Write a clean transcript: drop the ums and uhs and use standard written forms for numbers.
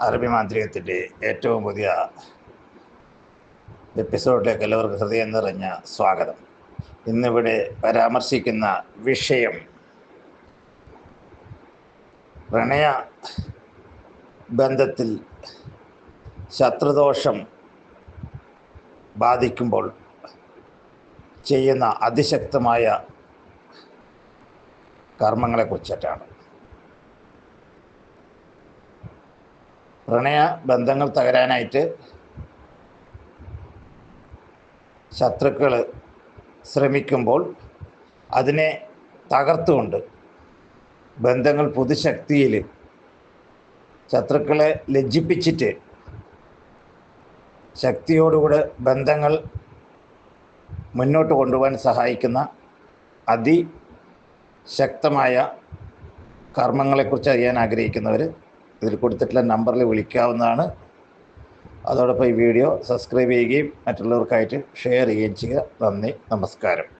അറബി മാന്ത്രികത്തിൻ്റെ ഏറ്റവും പുതിയ എപ്പിസോഡിലേക്ക് എല്ലാവർക്കും ഹൃദയം നിറഞ്ഞ സ്വാഗതം. ഇന്നിവിടെ പരാമർശിക്കുന്ന വിഷയം പ്രണയ ബന്ധത്തിൽ ശത്രുദോഷം ബാധിക്കുമ്പോൾ ചെയ്യുന്ന അതിശക്തമായ കർമ്മങ്ങളെക്കുറിച്ചിട്ടാണ്. പ്രണയ ബന്ധങ്ങൾ തകരാനായിട്ട് ശത്രുക്കൾ ശ്രമിക്കുമ്പോൾ അതിനെ തകർത്തുകൊണ്ട് ബന്ധങ്ങൾ പുതുശക്തിയിൽ ശത്രുക്കളെ ലജ്ജിപ്പിച്ചിട്ട് ശക്തിയോടുകൂടെ ബന്ധങ്ങൾ മുന്നോട്ട് കൊണ്ടുപോകാൻ സഹായിക്കുന്ന അതിശക്തമായ കർമ്മങ്ങളെക്കുറിച്ച് അറിയാൻ ആഗ്രഹിക്കുന്നവർ ഇതിൽ കൊടുത്തിട്ടുള്ള നമ്പറിൽ വിളിക്കാവുന്നതാണ്. അതോടൊപ്പം ഈ വീഡിയോ സബ്സ്ക്രൈബ് ചെയ്യുകയും മറ്റുള്ളവർക്കായിട്ട് ഷെയർ ചെയ്യുകയും ചെയ്യുക. നന്ദി, നമസ്കാരം.